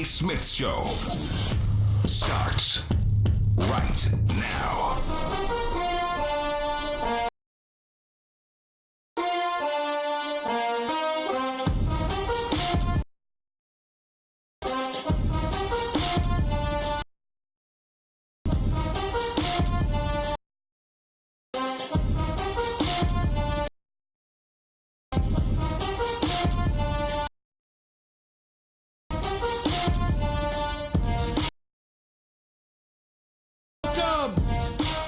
Smith Show starts right now.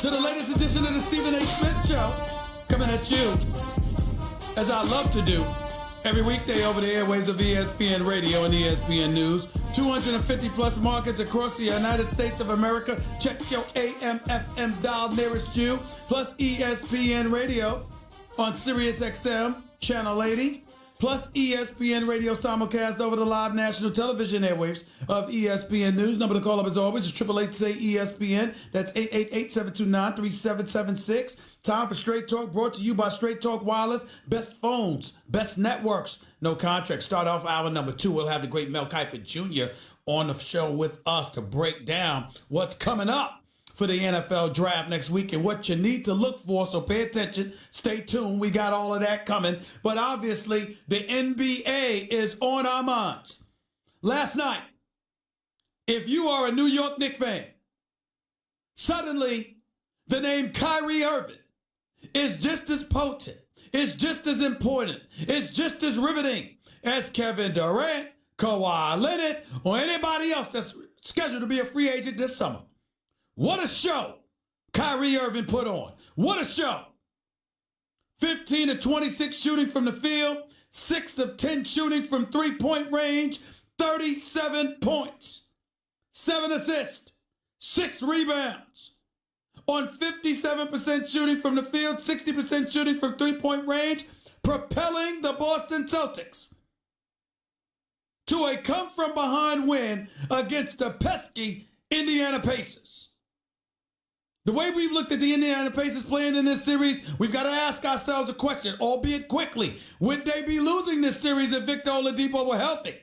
To the latest edition of the Stephen A. Smith Show, coming at you, as I love to do, every weekday over the airwaves of ESPN Radio and ESPN News. 250 plus markets across the United States of America. Check your AM, FM dial nearest you. Plus ESPN Radio on Sirius XM, Channel 80. Plus ESPN Radio simulcast over the live national television airwaves of ESPN News. Number to call up as always is 888-SAY-ESPN. That's 888-729-3776. Time for Straight Talk, brought to you by Straight Talk Wireless. Best phones, best networks, no contract. Start off hour number 2. We'll have the great Mel Kiper Jr. on the show with us to break down what's coming up for the NFL draft next week and what you need to look for. So pay attention. Stay tuned. We got all of that coming. But obviously, the NBA is on our minds. Last night, if you are a New York Knicks fan, suddenly the name Kyrie Irving is just as potent, is just as important, is just as riveting as Kevin Durant, Kawhi Leonard, or anybody else that's scheduled to be a free agent this summer. What a show Kyrie Irving put on. What a show. 15 of 26 shooting from the field, 6 of 10 shooting from three-point range, 37 points, 7 assists, 6 rebounds. On 57% shooting from the field, 60% shooting from three-point range, propelling the Boston Celtics to a come-from-behind win against the pesky Indiana Pacers. The way we've looked at the Indiana Pacers playing in this series, we've got to ask ourselves a question, albeit quickly. Would they be losing this series if Victor Oladipo were healthy?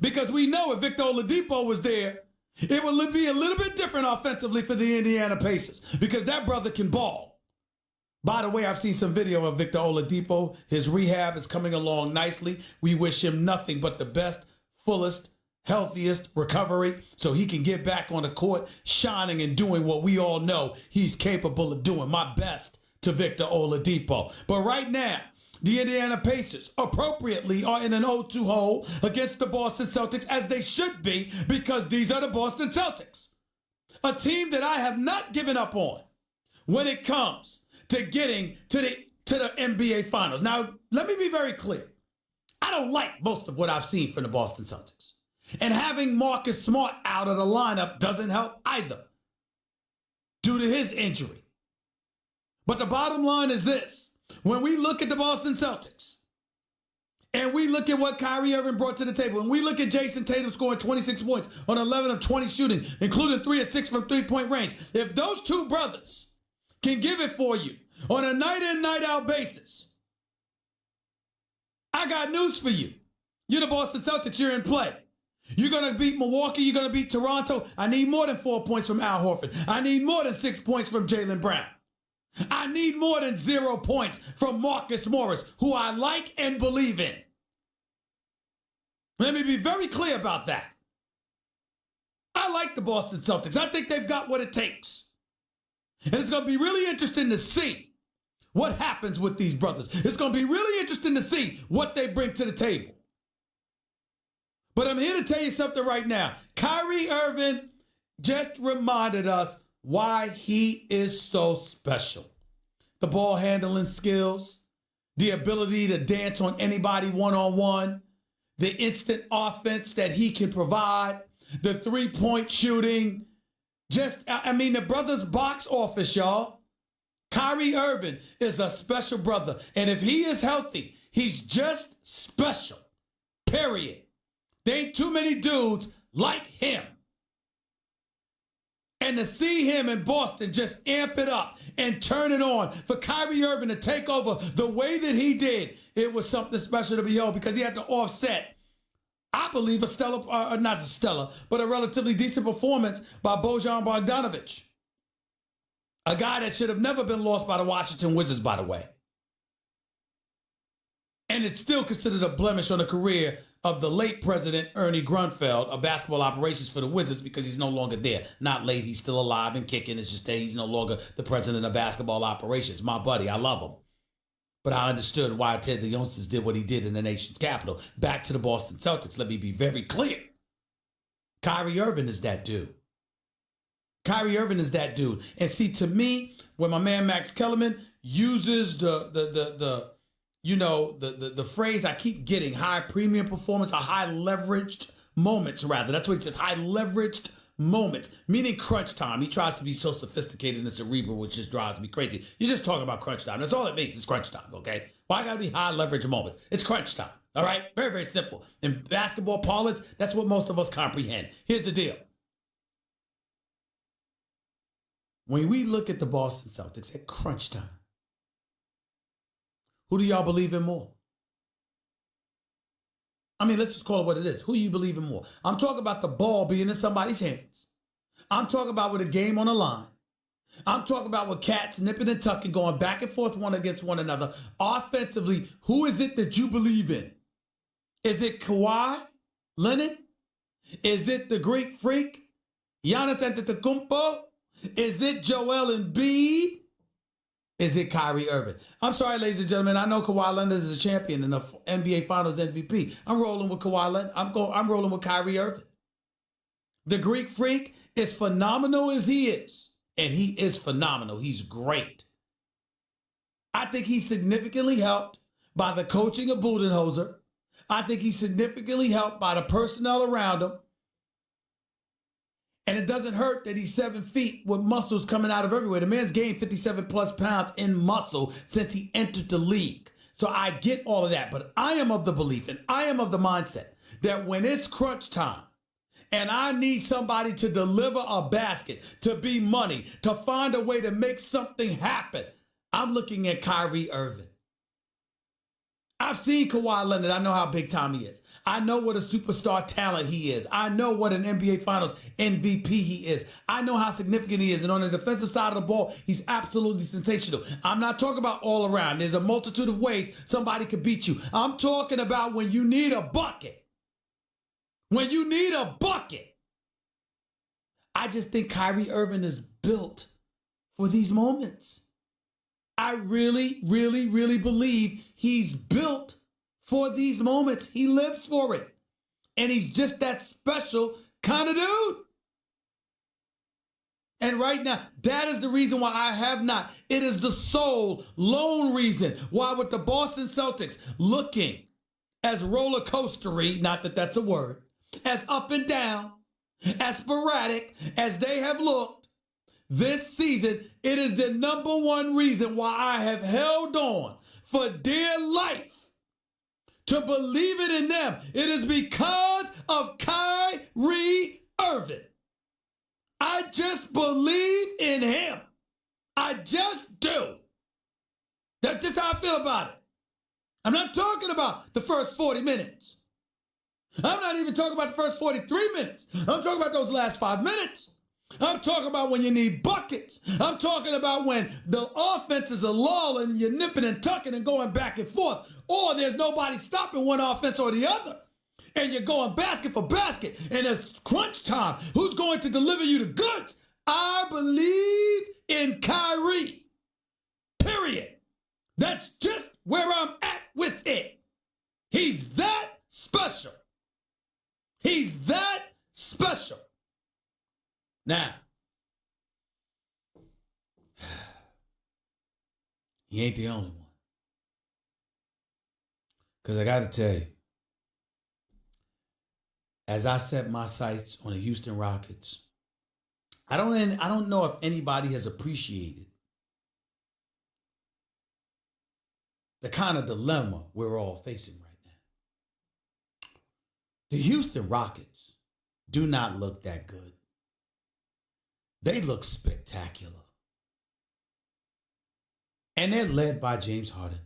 Because we know if Victor Oladipo was there, it would be a little bit different offensively for the Indiana Pacers because that brother can ball. By the way, I've seen some video of Victor Oladipo. His rehab is coming along nicely. We wish him nothing but the best, fullest, healthiest recovery so he can get back on the court, shining and doing what we all know he's capable of doing. My best to Victor Oladipo. But right now, the Indiana Pacers appropriately are in an 0-2 hole against the Boston Celtics, as they should be, because these are the Boston Celtics. A team that I have not given up on when it comes to getting to the NBA Finals. Now, let me be very clear. I don't like most of what I've seen from the Boston Celtics. And having Marcus Smart out of the lineup doesn't help either due to his injury. But the bottom line is this. When we look at the Boston Celtics and we look at what Kyrie Irving brought to the table, and we look at Jason Tatum scoring 26 points on 11 of 20 shooting, including 3 of 6 from three-point range, if those two brothers can give it for you on a night-in, night-out basis, I got news for you. You're the Boston Celtics. You're in play. You're going to beat Milwaukee. You're going to beat Toronto. I need more than 4 points from Al Horford. I need more than 6 points from Jaylen Brown. I need more than 0 points from Marcus Morris, who I like and believe in. Let me be very clear about that. I like the Boston Celtics. I think they've got what it takes. And it's going to be really interesting to see what happens with these brothers. It's going to be really interesting to see what they bring to the table. But I'm here to tell you something right now. Kyrie Irving just reminded us why he is so special. The ball handling skills, the ability to dance on anybody one-on-one, the instant offense that he can provide, the three-point shooting. The brother's box office, y'all. Kyrie Irving is a special brother. And if he is healthy, he's just special. Period. There ain't too many dudes like him. And to see him in Boston just amp it up and turn it on, for Kyrie Irving to take over the way that he did, it was something special to behold because he had to offset I believe a stellar, not a stellar, but a relatively decent performance by Bojan Bogdanovic. A guy that should have never been lost by the Washington Wizards, by the way. And it's still considered a blemish on the career of the late president, Ernie Grunfeld, of basketball operations for the Wizards, because he's no longer there. Not late, he's still alive and kicking. It's just that he's no longer the president of basketball operations. My buddy, I love him. But I understood why Ted Leonsis did what he did in the nation's capital. Back to the Boston Celtics, let me be very clear. Kyrie Irving is that dude. Kyrie Irving is that dude. And see, to me, when my man Max Kellerman uses the phrase I keep getting, high premium performance, or high leveraged moments, rather. That's what he says, high leveraged moments, meaning crunch time. He tries to be so sophisticated and cerebral, which just drives me crazy. You're just talking about crunch time. That's all it means. It's crunch time, okay? Why gotta be high leverage moments? It's crunch time, all right? Very, very simple. In basketball parlance, that's what most of us comprehend. Here's the deal. When we look at the Boston Celtics at crunch time, who do y'all believe in more? I mean, let's just call it what it is. Who you believe in more? I'm talking about the ball being in somebody's hands. I'm talking about with a game on the line. I'm talking about with cats nipping and tucking, going back and forth one against one another. Offensively, who is it that you believe in? Is it Kawhi Leonard? Is it the Greek freak, Giannis Antetokounmpo? Is it Joel Embiid? Is it Kyrie Irving? I'm sorry, ladies and gentlemen. I know Kawhi Leonard is a champion and the NBA Finals MVP. I'm rolling with Kawhi Leonard. I'm rolling with Kyrie Irving. The Greek freak, as phenomenal as he is, and he is phenomenal. He's great. I think he's significantly helped by the coaching of Budenholzer. I think he's significantly helped by the personnel around him. And it doesn't hurt that he's 7 feet with muscles coming out of everywhere. The man's gained 57 plus pounds in muscle since he entered the league. So I get all of that. But I am of the belief and I am of the mindset that when it's crunch time and I need somebody to deliver a basket, to be money, to find a way to make something happen, I'm looking at Kyrie Irving. I've seen Kawhi Leonard. I know how big time he is. I know what a superstar talent he is. I know what an NBA Finals MVP he is. I know how significant he is. And on the defensive side of the ball, he's absolutely sensational. I'm not talking about all around. There's a multitude of ways somebody could beat you. I'm talking about when you need a bucket. When you need a bucket. I just think Kyrie Irving is built for these moments. I really, really, really believe he's built for these moments. He lives for it. And he's just that special kind of dude. And right now, that is the reason why I have not. It is the sole, lone reason why with the Boston Celtics looking as roller coastery, not that that's a word, as up and down, as sporadic as they have looked this season, it is the number one reason why I have held on for dear life to believe it in them. It is because of Kyrie Irving. I just believe in him. I just do. That's just how I feel about it. I'm not talking about the first 40 minutes. I'm not even talking about the first 43 minutes. I'm talking about those last 5 minutes. I'm talking about when you need buckets. I'm talking about when the offense is a lull and you're nipping and tucking and going back and forth, or there's nobody stopping one offense or the other, and you're going basket for basket, and it's crunch time. Who's going to deliver you the goods? I believe in Kyrie. Period. That's just where I'm at with it. He's that special. He's that special. Now, he ain't the only one. Because I got to tell you, as I set my sights on the Houston Rockets, I don't know if anybody has appreciated the kind of dilemma we're all facing right now. The Houston Rockets do not look that good. They look spectacular. And they're led by James Harden.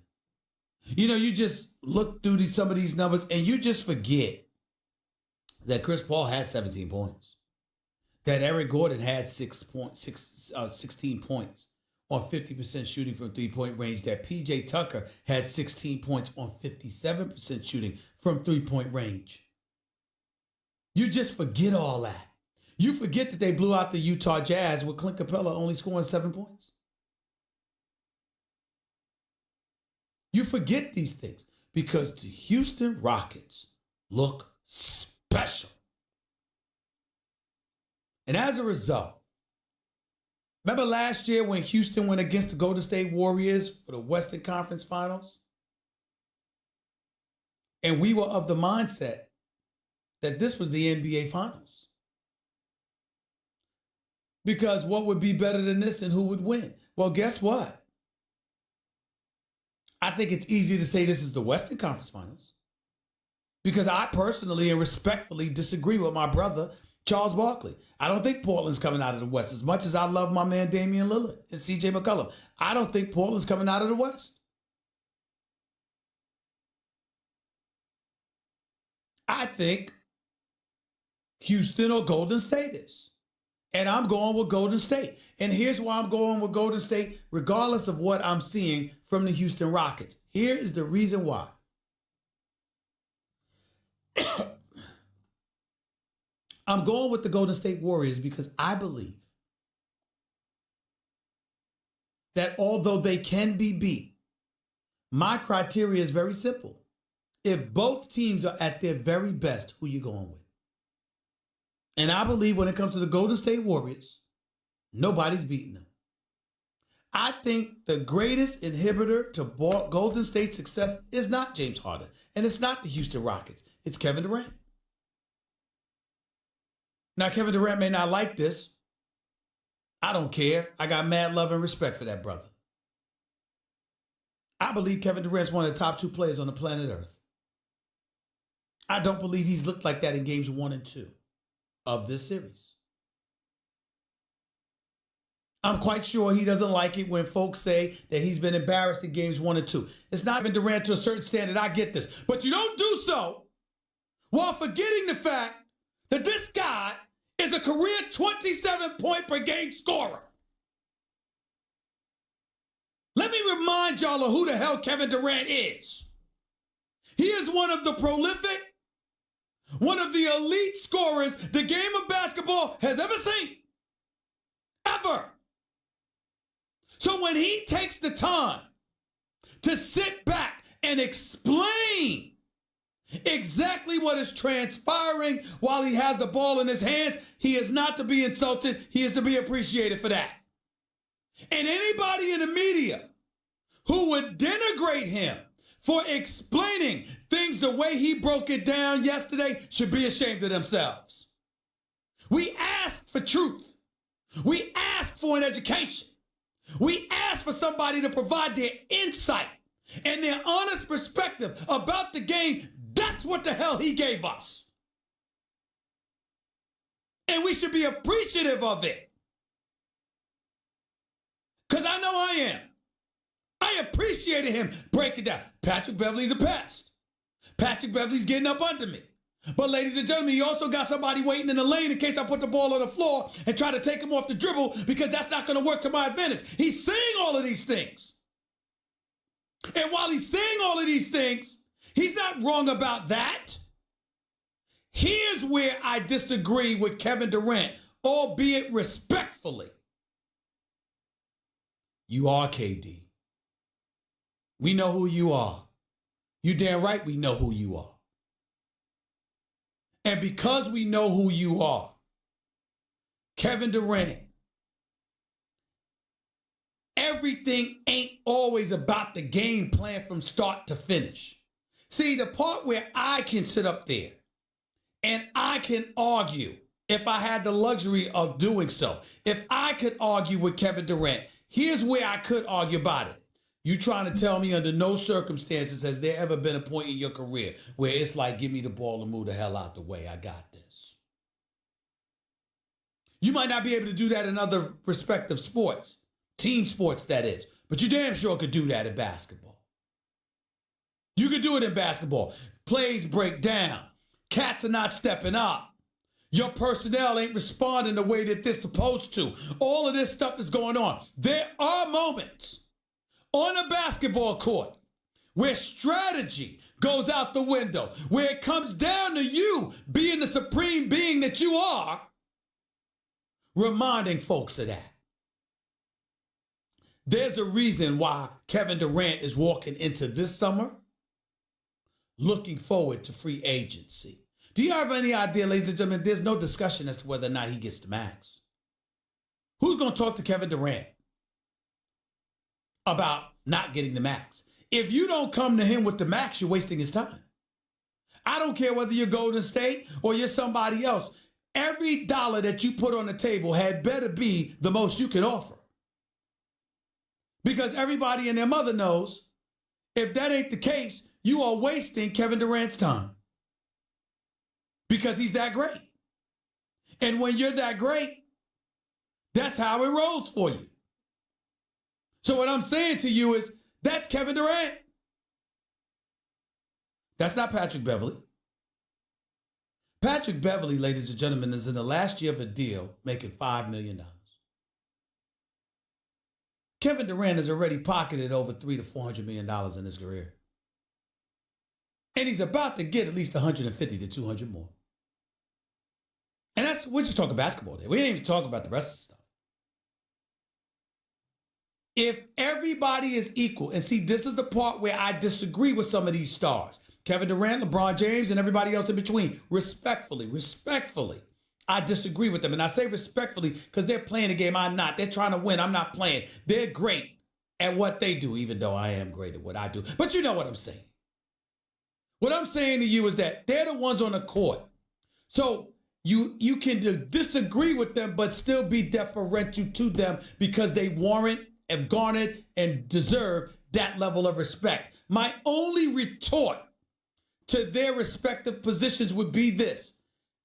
You know, you just look through some of these numbers and you just forget that Chris Paul had 17 points, that Eric Gordon had 16 points on 50% shooting from three-point range, that PJ Tucker had 16 points on 57% shooting from three-point range. You just forget all that. You forget that they blew out the Utah Jazz with Clint Capella only scoring 7 points. You forget these things because the Houston Rockets look special. And as a result, remember last year when Houston went against the Golden State Warriors for the Western Conference Finals? And we were of the mindset that this was the NBA Finals. Because what would be better than this and who would win? Well, guess what? I think it's easy to say this is the Western Conference Finals. Because I personally and respectfully disagree with my brother, Charles Barkley. I don't think Portland's coming out of the West. As much as I love my man Damian Lillard and CJ McCollum, I don't think Portland's coming out of the West. I think Houston or Golden State is. And I'm going with Golden State. And here's why I'm going with Golden State, regardless of what I'm seeing from the Houston Rockets. Here is the reason why. I'm going with the Golden State Warriors because I believe that although they can be beat, my criteria is very simple. If both teams are at their very best, who you going with? And I believe when it comes to the Golden State Warriors, nobody's beating them. I think the greatest inhibitor to Golden State's success is not James Harden, and it's not the Houston Rockets. It's Kevin Durant. Now, Kevin Durant may not like this. I don't care. I got mad love and respect for that brother. I believe Kevin Durant's one of the top 2 players on the planet Earth. I don't believe he's looked like that in games 1 and 2 of this series. I'm quite sure he doesn't like it when folks say that he's been embarrassed in games 1 and 2. It's not even Durant to a certain standard. I get this. But you don't do so while forgetting the fact that this guy is a career 27-point per game scorer. Let me remind y'all of who the hell Kevin Durant is. He is one of the prolific, one of the elite scorers the game of basketball has ever seen. Ever. So when he takes the time to sit back and explain exactly what is transpiring while he has the ball in his hands, he is not to be insulted. He is to be appreciated for that. And anybody in the media who would denigrate him for explaining things the way he broke it down yesterday should be ashamed of themselves. We ask for truth. We ask for an education. We ask for somebody to provide their insight and their honest perspective about the game. That's what the hell he gave us. And we should be appreciative of it. Because I know I am. I appreciated him breaking down. Patrick Beverley's a pest. Patrick Beverley's getting up under me. But ladies and gentlemen, he also got somebody waiting in the lane in case I put the ball on the floor and try to take him off the dribble because that's not going to work to my advantage. He's saying all of these things. And while he's saying all of these things, he's not wrong about that. Here's where I disagree with Kevin Durant, albeit respectfully. You are KD. We know who you are. You damn right we know who you are. And because we know who you are, Kevin Durant, everything ain't always about the game plan from start to finish. See, the part where I can sit up there and I can argue, if I had the luxury of doing so, if I could argue with Kevin Durant, here's where I could argue about it. You trying to tell me under no circumstances has there ever been a point in your career where it's like, give me the ball and move the hell out the way. I got this. You might not be able to do that in other respective sports, team sports that is, but you damn sure could do that in basketball. You could do it in basketball. Plays break down. Cats are not stepping up. Your personnel ain't responding the way that they're supposed to. All of this stuff is going on. There are moments on a basketball court where strategy goes out the window, where it comes down to you being the supreme being that you are, reminding folks of that. There's a reason why Kevin Durant is walking into this summer looking forward to free agency. Do you have any idea, ladies and gentlemen, there's no discussion as to whether or not he gets the max. Who's going to talk to Kevin Durant about not getting the max? If you don't come to him with the max, you're wasting his time. I don't care whether you're Golden State or you're somebody else. Every dollar that you put on the table had better be the most you can offer. Because everybody and their mother knows if that ain't the case, you are wasting Kevin Durant's time. Because he's that great. And when you're that great, that's how it rolls for you. So what I'm saying to you is, that's Kevin Durant. That's not Patrick Beverley. Patrick Beverley, ladies and gentlemen, is in the last year of a deal making $5 million. Kevin Durant has already pocketed over $300 to $400 million in his career. And he's about to get at least 150 to 200 more. And we're just talking basketball there. We ain't even talking about the rest of the stuff. If everybody is equal, and see, this is the part where I disagree with some of these stars. Kevin Durant, LeBron James, and everybody else in between. Respectfully, I disagree with them. And I say respectfully because they're playing the game. I'm not. They're trying to win. I'm not playing. They're great at what they do, even though I am great at what I do. But you know what I'm saying. What I'm saying to you is that they're the ones on the court. So you can disagree with them, but still be deferential to them because they warrant, have garnered, and deserve that level of respect. My only retort to their respective positions would be this.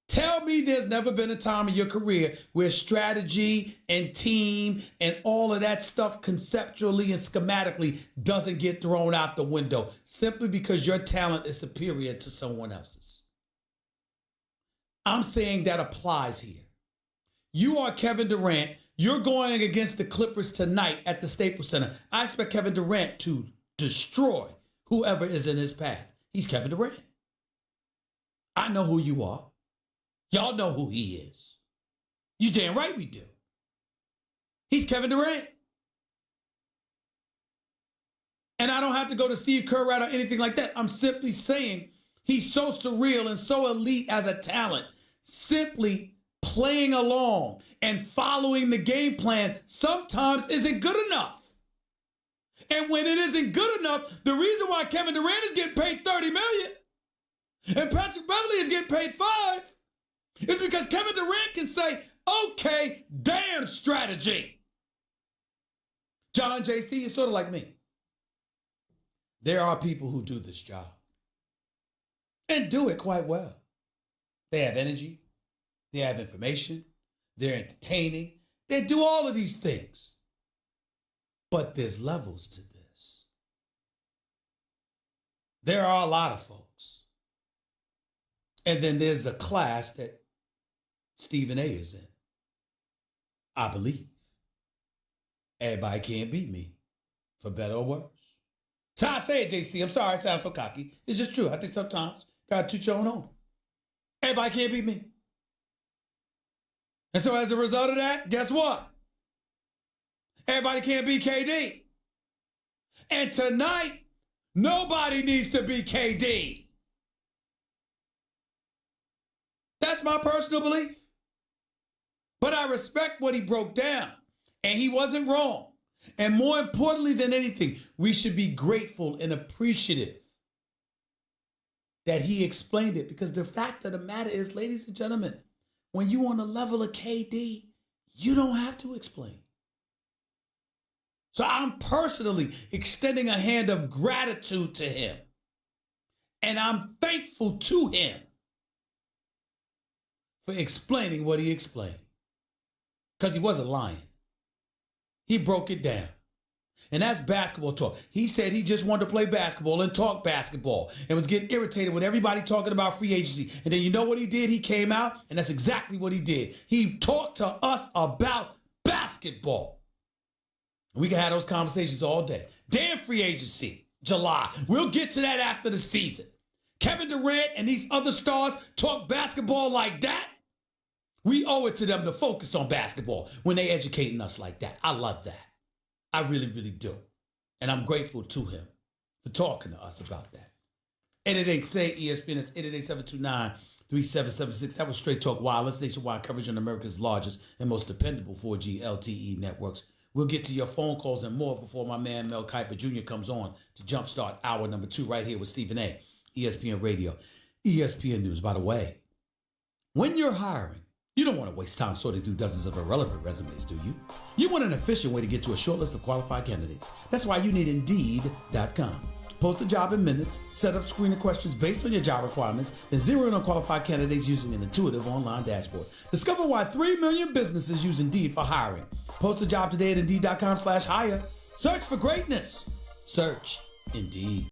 Tell me there's never been a time in your career where strategy and team and all of that stuff conceptually and schematically doesn't get thrown out the window simply because your talent is superior to someone else's. I'm saying that applies here. You are Kevin Durant. You're going against the Clippers tonight at the Staples Center. I expect Kevin Durant to destroy whoever is in his path. He's Kevin Durant. I know who you are. Y'all know who he is. You damn right we do. He's Kevin Durant. And I don't have to go to Steve Kerr or anything like that. I'm simply saying he's so surreal and so elite as a talent. Simply playing along and following the game plan sometimes isn't good enough. And when it isn't good enough, the reason why Kevin Durant is getting paid $30 million and Patrick Beverley is getting paid $5 million is because Kevin Durant can say, okay, damn strategy. John JC is sort of like me. There are people who do this job and do it quite well. They have energy. They have information. They're entertaining. They do all of these things. But there's levels to this. There are a lot of folks. And then there's a class that Stephen A is in. I believe. Everybody can't beat me, for better or worse. So I say it, JC. I'm sorry I sound so cocky. It's just true. I think sometimes got to toot your own horn. Everybody can't beat me. And so as a result of that, guess what? Everybody can't beat KD. And tonight, nobody needs to beat KD. That's my personal belief. But I respect what he broke down. And he wasn't wrong. And more importantly than anything, we should be grateful and appreciative that he explained it. Because the fact of the matter is, ladies and gentlemen, when you on the level of KD, you don't have to explain. So I'm personally extending a hand of gratitude to him. And I'm thankful to him for explaining what he explained. Because he wasn't lying. He broke it down. And that's basketball talk. He said he just wanted to play basketball and talk basketball and was getting irritated with everybody talking about free agency. And then you know what he did? He came out, and that's exactly what he did. He talked to us about basketball. We can have those conversations all day. Damn free agency, July. We'll get to that after the season. Kevin Durant and these other stars talk basketball like that. We owe it to them to focus on basketball when they educating us like that. I love that. I really, really do. And I'm grateful to him for talking to us about that. 888-SAY-ESPN. It's 888-729-3776. That was Straight Talk Wireless, nationwide coverage on America's largest and most dependable 4G LTE networks. We'll get to your phone calls and more before my man Mel Kiper Jr. comes on to jumpstart hour number 2 right here with Stephen A. ESPN Radio. ESPN News, by the way. When you're hiring, you don't want to waste time sorting through dozens of irrelevant resumes, do you? You want an efficient way to get to a short list of qualified candidates. That's why you need Indeed.com. Post a job in minutes, set up screening questions based on your job requirements, then zero in on qualified candidates using an intuitive online dashboard. Discover why 3 million businesses use Indeed for hiring. Post a job today at Indeed.com/hire. Search for greatness. Search Indeed.